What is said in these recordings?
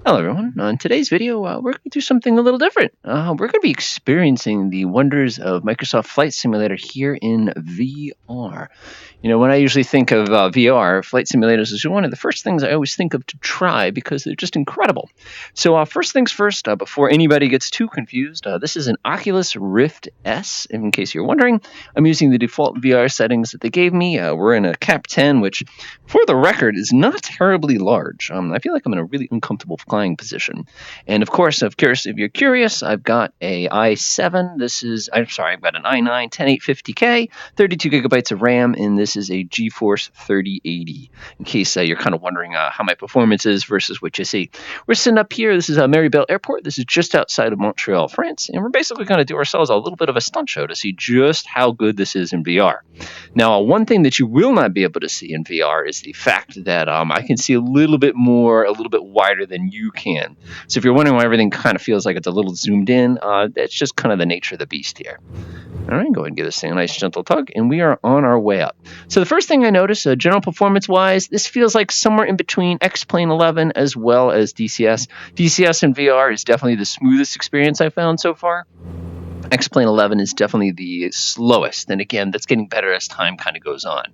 Hello everyone. In today's video, we're going to do something a little different. We're going to be experiencing the wonders of Microsoft Flight Simulator here in VR. You know, when I usually think of VR, flight simulators is one of the first things I always think of to try because they're just incredible. So first things first, before anybody gets too confused, this is an Oculus Rift S. In case you're wondering, I'm using the default VR settings that they gave me. We're in a Cap 10, which, for the record, is not terribly large. I feel like I'm in a really uncomfortable flying position. And of course, if you're curious, I've got a i7. I've got an i9 10850K, 32 gigabytes of RAM, and this is a GeForce 3080. In case you're kind of wondering how my performance is versus what you see. We're sitting up here. This is Maribel Airport. This is just outside of Montreal, France. And we're basically going to do ourselves a little bit of a stunt show to see just how good this is in VR. Now, one thing that you will not be able to see in VR is the fact that I can see a little bit wider than you can. So if you're wondering why everything kind of feels like it's a little zoomed in, that's just kind of the nature of the beast here. All right, go ahead and give this thing a nice gentle tug, and we are on our way up. So the first thing I notice, general performance-wise, this feels like somewhere in between X-Plane 11 as well as DCS. DCS in VR is definitely the smoothest experience I've found so far. X-Plane 11 is definitely the slowest, and again, that's getting better as time kind of goes on.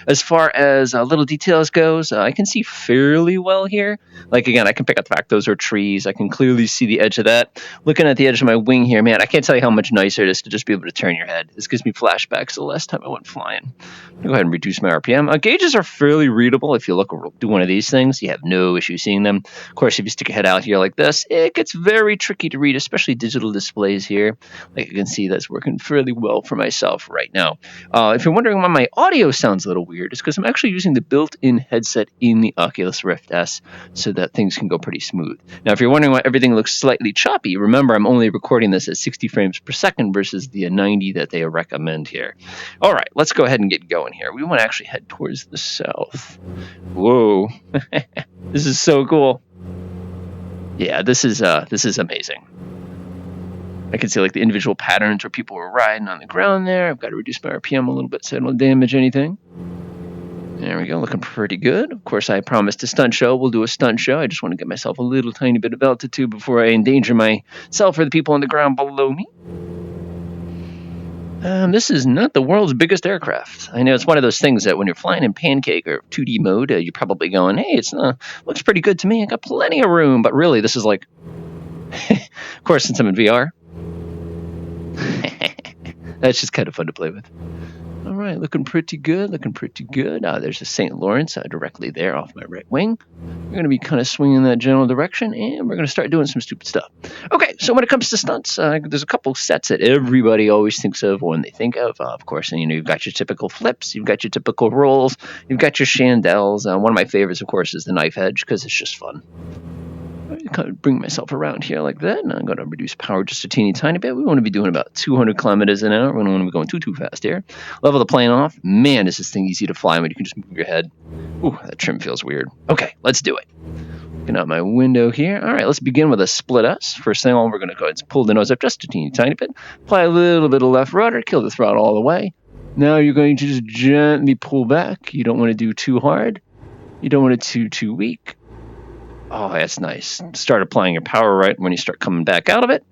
As far as little details goes, I can see fairly well here. Like, again, I can pick up the fact those are trees. I can clearly see the edge of that. Looking at the edge of my wing here, man, I can't tell you how much nicer it is to just be able to turn your head. This gives me flashbacks to the last time I went flying. Go ahead and reduce my RPM. Gauges are fairly readable. If you do one of these things, you have no issue seeing them. Of course, if you stick your head out here like this, it gets very tricky to read, especially digital displays here. Like you can see, that's working fairly well for myself right now. If you're wondering why my audio sounds a little weird, it's because I'm actually using the built-in headset in the Oculus Rift S so that things can go pretty smooth. Now, if you're wondering why everything looks slightly choppy, remember I'm only recording this at 60 frames per second versus the 90 that they recommend here. All right, let's go ahead and get going here. We want to actually head towards the south. Whoa, this is so cool. Yeah, this is amazing. I can see like the individual patterns where people were riding on the ground there. I've got to reduce my RPM a little bit so I don't damage anything. There we go, looking pretty good. Of course, I promised a stunt show. We'll do a stunt show. I just want to get myself a little tiny bit of altitude before I endanger myself or the people on the ground below me. This is not the world's biggest aircraft. I know it's one of those things that when you're flying in pancake or 2D mode, you're probably going, hey, looks pretty good to me. I got plenty of room. But really, this is like, of course, since I'm in VR, that's just kind of fun to play with. All right, looking pretty good, there's a St. Lawrence directly there off my right wing. We're going to be kind of swinging that general direction, and we're going to start doing some stupid stuff. Okay, so when it comes to stunts, there's a couple sets that everybody always thinks of when they think of course, and you've got your typical flips, you've got your typical rolls, you've got your chandelles. One of my favorites, of course, is the knife edge, because it's just fun. Kind of bring myself around here like that, and I'm going to reduce power just a teeny tiny bit. We want to be doing about 200 kilometers an hour. We don't want to be going too fast here. Level the plane off. Man, is this thing easy to fly when you can just move your head. Ooh, that trim feels weird. Okay, let's do it. Looking out my window here. All right, let's begin with a split S. First thing, we're going to go ahead and pull the nose up just a teeny tiny bit. Apply a little bit of left rudder. Kill the throttle all the way. Now you're going to just gently pull back. You don't want to do too hard. You don't want it too weak. Oh, that's nice. Start applying your power right when you start coming back out of it.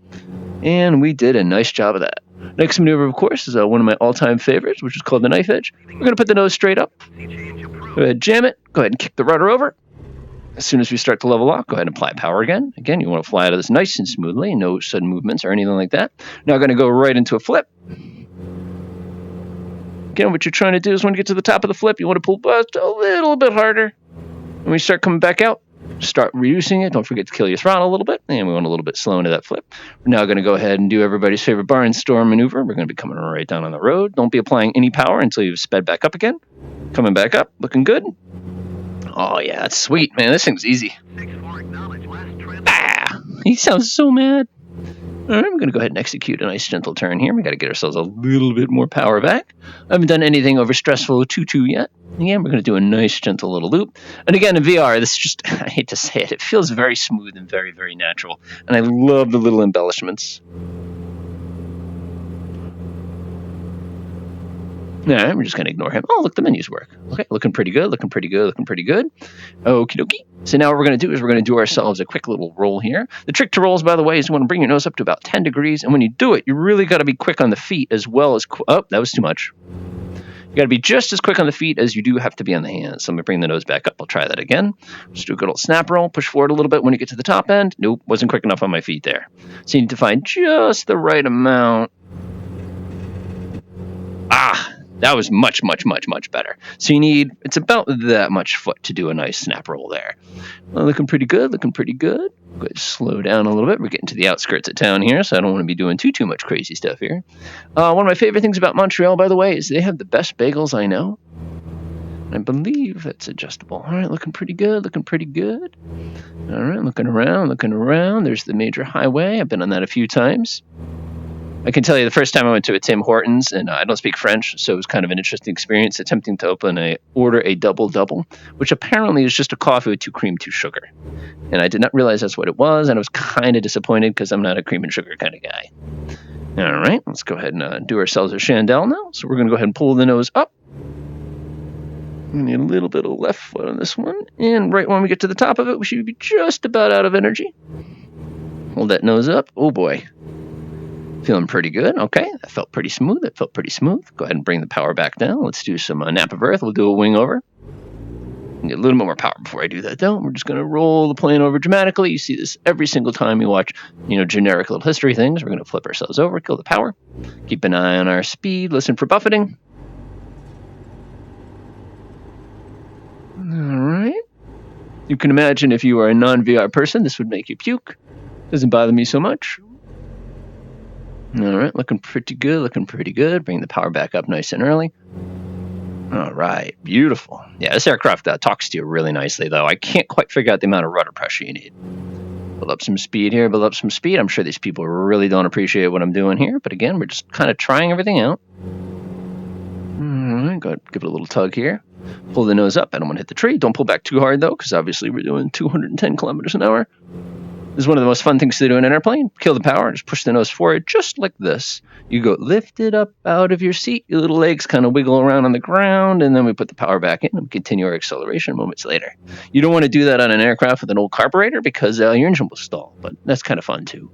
And we did a nice job of that. Next maneuver, of course, is one of my all-time favorites, which is called the knife edge. We're going to put the nose straight up. Go ahead, jam it. Go ahead and kick the rudder over. As soon as we start to level off, go ahead and apply power again. Again, you want to fly out of this nice and smoothly. No sudden movements or anything like that. Now we're going to go right into a flip. Again, what you're trying to do is when you get to the top of the flip, you want to pull just a little bit harder. When we start coming back out, start reducing it. Don't forget to kill your throttle a little bit. And we want a little bit slow into that flip. We're now going to go ahead and do everybody's favorite bar and storm maneuver. We're going to be coming right down on the road. Don't be applying any power until you've sped back up again. Coming back up. Looking good. Oh, yeah. That's sweet, man. This thing's easy. He sounds so mad. All right, we're going to go ahead and execute a nice gentle turn here. We got to get ourselves a little bit more power back. I haven't done anything over stressful too yet. Again, we're going to do a nice gentle little loop. And again, in VR, this is just, I hate to say it, it feels very smooth and very, very natural. And I love the little embellishments. All right, we're just going to ignore him. Oh, look, the menus work. Okay, looking pretty good, looking pretty good, looking pretty good. Okie dokie. So now what we're going to do is we're going to do ourselves a quick little roll here. The trick to rolls, by the way, is you want to bring your nose up to about 10 degrees. And when you do it, you really got to be quick on the feet as well as... Oh, that was too much. You got to be just as quick on the feet as you do have to be on the hands. So let me bring the nose back up. I'll try that again. Just do a good old snap roll. Push forward a little bit when you get to the top end. Nope, wasn't quick enough on my feet there. So you need to find just the right amount. Ah, that was much, much, much, much better. So you need, it's about that much foot to do a nice snap roll there. Well, looking pretty good, looking pretty good. Go ahead, slow down a little bit. We're getting to the outskirts of town here, so I don't want to be doing too much crazy stuff here. One of my favorite things about Montreal, by the way, is they have the best bagels I know. I believe that's adjustable. All right, looking pretty good, looking pretty good. All right, looking around, looking around. There's the major highway. I've been on that a few times. I can tell you the first time I went to a Tim Hortons, and I don't speak French, so it was kind of an interesting experience attempting to order a double-double, which apparently is just a coffee with 2 cream, 2 sugar. And I did not realize that's what it was, and I was kind of disappointed because I'm not a cream and sugar kind of guy. All right, let's go ahead and do ourselves a chandelle now. So we're going to go ahead and pull the nose up. We need a little bit of left foot on this one. And right when we get to the top of it, we should be just about out of energy. Hold that nose up. Oh, boy. Feeling pretty good. Okay, that felt pretty smooth. That felt pretty smooth. Go ahead and bring the power back down. Let's do some nap of earth. We'll do a wing over. Get a little bit more power before I do that, though. We're just going to roll the plane over dramatically. You see this every single time you watch, generic little history things. We're going to flip ourselves over, kill the power. Keep an eye on our speed. Listen for buffeting. All right. You can imagine if you are a non-VR person, this would make you puke. Doesn't bother me so much. All right, looking pretty good, looking pretty good. Bring the power back up nice and early. All right, beautiful. Yeah, this aircraft talks to you really nicely, though. I can't quite figure out the amount of rudder pressure you need. Build up some speed here, build up some speed. I'm sure these people really don't appreciate what I'm doing here, but again, we're just kind of trying everything out. All right, go ahead, give it a little tug here. Pull the nose up. I don't want to hit the tree. Don't pull back too hard, though, because obviously we're doing 210 kilometers an hour. This is one of the most fun things to do in an airplane. Kill the power and just push the nose forward just like this. You go lift it up out of your seat. Your little legs kind of wiggle around on the ground, and then we put the power back in and continue our acceleration moments later. You don't want to do that on an aircraft with an old carburetor because your engine will stall, but that's kind of fun too.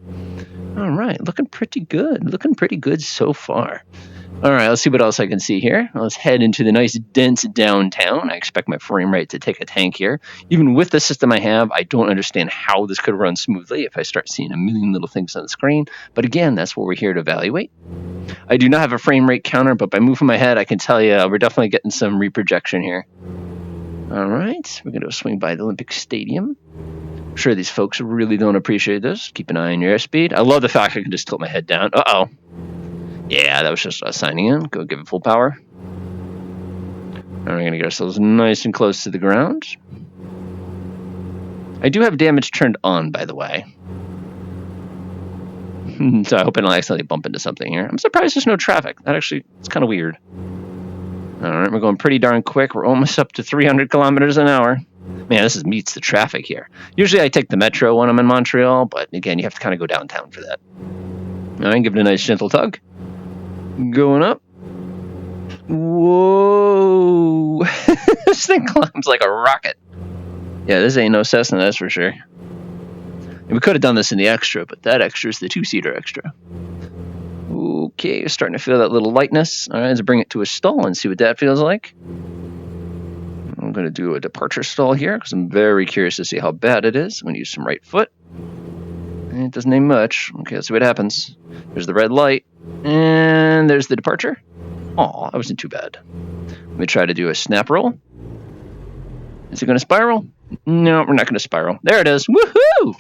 All right, looking pretty good. Looking pretty good so far. All right, let's see what else I can see here. Let's head into the nice, dense downtown. I expect my frame rate to take a tank here. Even with the system I have, I don't understand how this could run smoothly if I start seeing a million little things on the screen. But again, that's what we're here to evaluate. I do not have a frame rate counter, but by moving my head, I can tell you we're definitely getting some reprojection here. All right, we're going to swing by the Olympic Stadium. I'm sure these folks really don't appreciate this. Keep an eye on your airspeed. I love the fact I can just tilt my head down. Uh-oh. Yeah, that was just us signing in. Go give it full power. And we're going to get ourselves nice and close to the ground. I do have damage turned on, by the way. So I hope I don't accidentally bump into something here. I'm surprised there's no traffic. It's kind of weird. All right, we're going pretty darn quick. We're almost up to 300 kilometers an hour. Man, this meets the traffic here. Usually I take the metro when I'm in Montreal, but again, you have to kind of go downtown for that. All right, give it a nice gentle tug. Going up. Whoa. This thing climbs like a rocket. Yeah, this ain't no Cessna, that's for sure. And we could have done this in the extra, but that extra is the 2-seater extra. Okay, you're starting to feel that little lightness. All right, let's bring it to a stall and see what that feels like. I'm going to do a departure stall here because I'm very curious to see how bad it is. I'm going to use some right foot. And it doesn't need much. Okay, let's see what happens. There's the red light. And there's the departure. Aw, that wasn't too bad. Let me try to do a snap roll. Is it going to spiral? No, we're not going to spiral. There it is. Woohoo!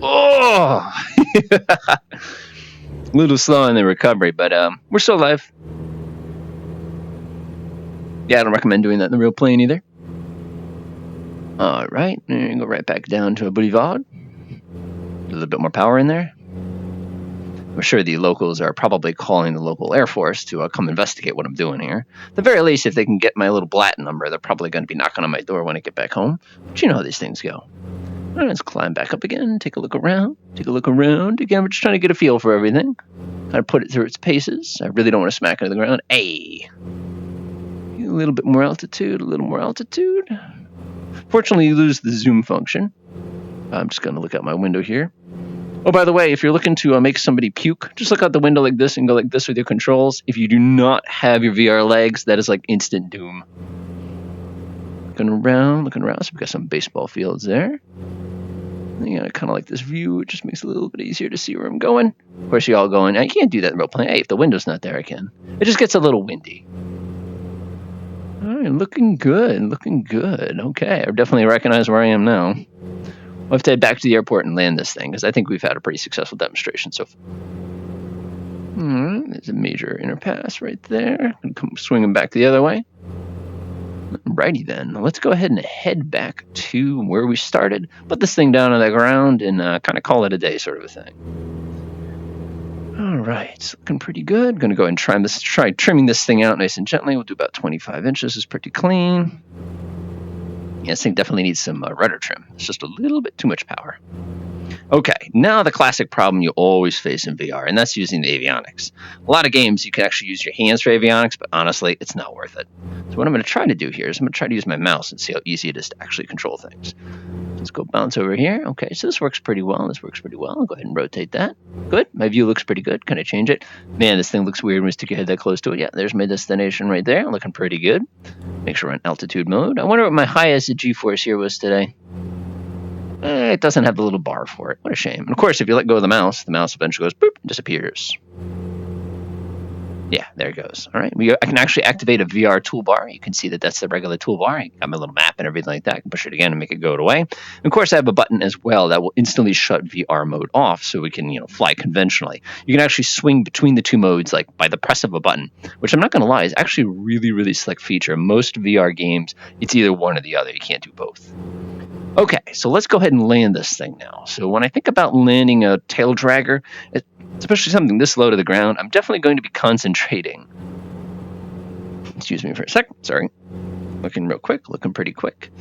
Oh! A little slow in the recovery, but we're still alive. Yeah, I don't recommend doing that in the real plane either. All right, and go right back down to a boulevard. A little bit more power in there. I'm sure the locals are probably calling the local Air Force to come investigate what I'm doing here. At the very least, if they can get my little Blatt number, they're probably going to be knocking on my door when I get back home. But you know how these things go. All right, let's climb back up again, take a look around, Again, we're just trying to get a feel for everything. Kind of put it through its paces. I really don't want to smack it into the ground. Hey! A little bit more altitude, Fortunately, you lose the zoom function. I'm just going to look out my window here. Oh, by the way, if you're looking to make somebody puke, just look out the window like this and go like this with your controls. If you do not have your VR legs, that is like instant doom. Looking around. So we've got some baseball fields there. Yeah, I kind of like this view. It just makes it a little bit easier to see where I'm going. Of course, you're all going, I can't do that in real plane. Hey, if the window's not there, I can. It just gets a little windy. All right, looking good. Okay, I definitely recognize where I am now. We'll have to head back to the airport and land this thing, because I think we've had a pretty successful demonstration so far. There's a major interpass right there. I'm come swinging back the other way. Righty then, let's go ahead and head back to where we started. Put this thing down on the ground and kind of call it a day, sort of a thing. All right, it's looking pretty good. Going to go ahead and try trimming this thing out nice and gently. We'll do about 25 inches. It's pretty clean. Yeah, this thing definitely needs some rudder trim. It's just a little bit too much power. Okay, now the classic problem you always face in VR, and that's using the avionics. A lot of games you can actually use your hands for avionics, but honestly, it's not worth it. So what I'm going to try to do here is I'm going to try to use my mouse and see how easy it is to actually control things. Let's go bounce over here. Okay, so this works pretty well. I'll go ahead and rotate that. Good. My view looks pretty good. Can I change it? Man, this thing looks weird when we stick your head that close to it. Yeah, there's my destination right there. Looking pretty good. Make sure we're in altitude mode. I wonder what my highest GeForce here was today. It doesn't have the little bar for it. What a shame. And of course, if you let go of the mouse eventually goes boop and disappears. Yeah, there it goes. All right, I can actually activate a VR toolbar. You can see that that's the regular toolbar. I got my little map and everything like that. I can push it again and make it go away. And of course, I have a button as well that will instantly shut VR mode off, so we can fly conventionally. You can actually swing between the two modes like by the press of a button, which I'm not going to lie is actually a really, really slick feature. Most VR games, it's either one or the other. You can't do both. Okay, so let's go ahead and land this thing now. So when I think about landing a tail dragger, especially something this low to the ground, I'm definitely going to be concentrating. Excuse me for a second, sorry. Looking pretty quick.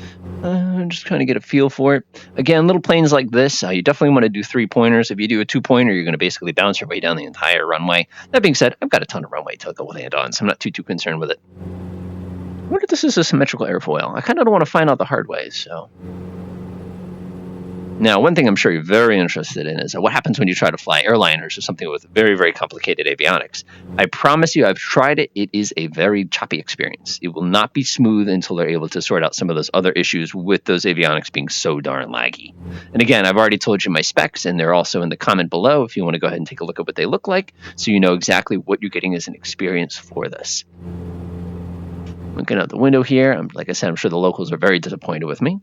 Just kind of get a feel for it. Again, little planes like this, you definitely want to do 3-pointers. If you do a 2-pointer, you're going to basically bounce your way down the entire runway. That being said, I've got a ton of runway to go land on, so I'm not too concerned with it. I wonder if this is a symmetrical airfoil. I kind of don't want to find out the hard way, so... Now, one thing I'm sure you're very interested in is what happens when you try to fly airliners or something with very, very complicated avionics. I promise you, I've tried it. It is a very choppy experience. It will not be smooth until they're able to sort out some of those other issues with those avionics being so darn laggy. And again, I've already told you my specs, and they're also in the comment below if you want to go ahead and take a look at what they look like, so you know exactly what you're getting as an experience for this. Looking out the window here, like I said, I'm sure the locals are very disappointed with me.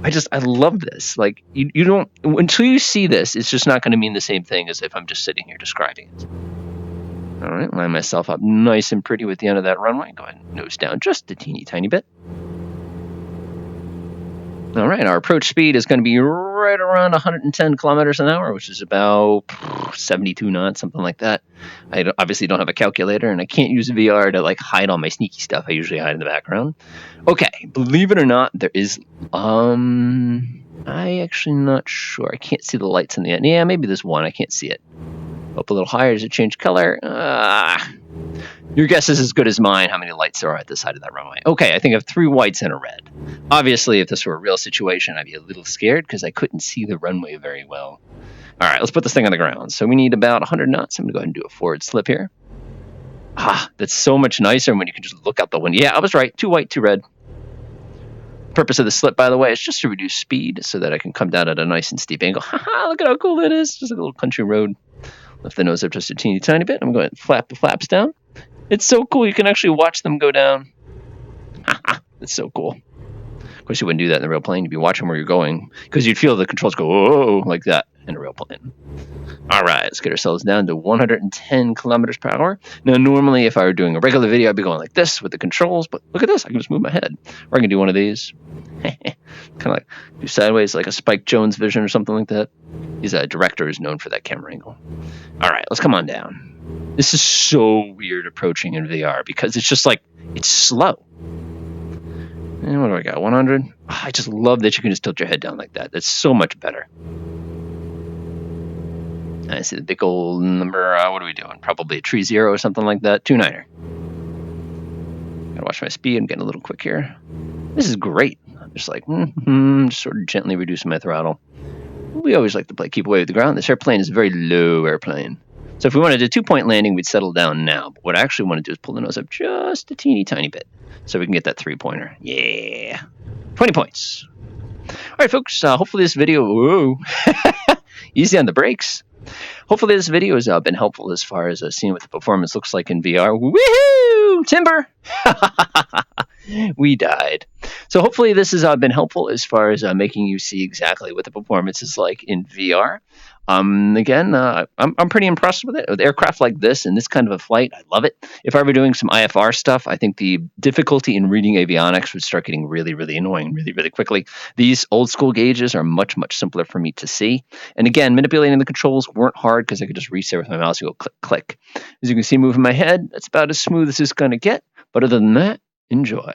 I love this. Like, you don't, until you see this, it's just not going to mean the same thing as if I'm just sitting here describing it. All right, line myself up nice and pretty with the end of that runway. Go ahead and nose down just a teeny tiny bit. All right, our approach speed is going to be right around 110 kilometers an hour, which is about 72 knots, something like that. I obviously don't have a calculator, and I can't use VR to hide all my sneaky stuff. I usually hide in the background. Okay, believe it or not, there is I actually not sure. I can't see the lights in the end. Yeah, maybe there's one. I can't see it. Up a little higher. Does it change color? Your guess is as good as mine how many lights there are at the side of that runway. Okay, I think I have 3 whites and a red. Obviously, if this were a real situation, I'd be a little scared because I couldn't see the runway very well. All right, let's put this thing on the ground. So we need about 100 knots. I'm going to go ahead and do a forward slip here. That's so much nicer when you can just look out the window. Yeah, I was right. 2 white, 2 red. Purpose of the slip, by the way, is just to reduce speed so that I can come down at a nice and steep angle. Look at how cool that is. Just like a little country road. Lift the nose up just a teeny tiny bit. I'm going to flap the flaps down. It's so cool. You can actually watch them go down. It's so cool. Of course, you wouldn't do that in the real plane. You'd be watching where you're going because you'd feel the controls go, whoa, like that in a real plane. All right, let's get ourselves down to 110 kilometers per hour. Now, normally, if I were doing a regular video, I'd be going like this with the controls. But look at this. I can just move my head. Or I can do one of these. Kind of like do sideways like a Spike Jonze vision or something like that. He's a director who's known for that camera angle. All right, let's come on down. This is so weird approaching in VR because it's just like, it's slow. And what do I got, 100? I just love that you can just tilt your head down like that. That's so much better. I see the big old number. What are we doing? Probably a 3-0 or something like that. 2.9er. Gotta watch my speed. I'm getting a little quick here. This is great. I'm just like, just sort of gently reducing my throttle. We always like to keep away with the ground. This airplane is a very low airplane. So if we wanted a 2-point landing, we'd settle down now. But what I actually want to do is pull the nose up just a teeny tiny bit so we can get that 3-pointer. Yeah. 20 points. All right, folks. Hopefully this video, easy on the brakes. Hopefully this video has been helpful as far as seeing what the performance looks like in VR. Woohoo! Timber! We died. So hopefully this has been helpful as far as making you see exactly what the performance is like in VR. Again, I'm pretty impressed with it. With aircraft like this and this kind of a flight, I love it. If I were doing some IFR stuff, I think the difficulty in reading avionics would start getting really, really annoying really, really quickly. These old school gauges are much, much simpler for me to see. And again, manipulating the controls weren't hard because I could just reset with my mouse and go click, click. As you can see moving my head, that's about as smooth as it's going to get. But other than that, enjoy.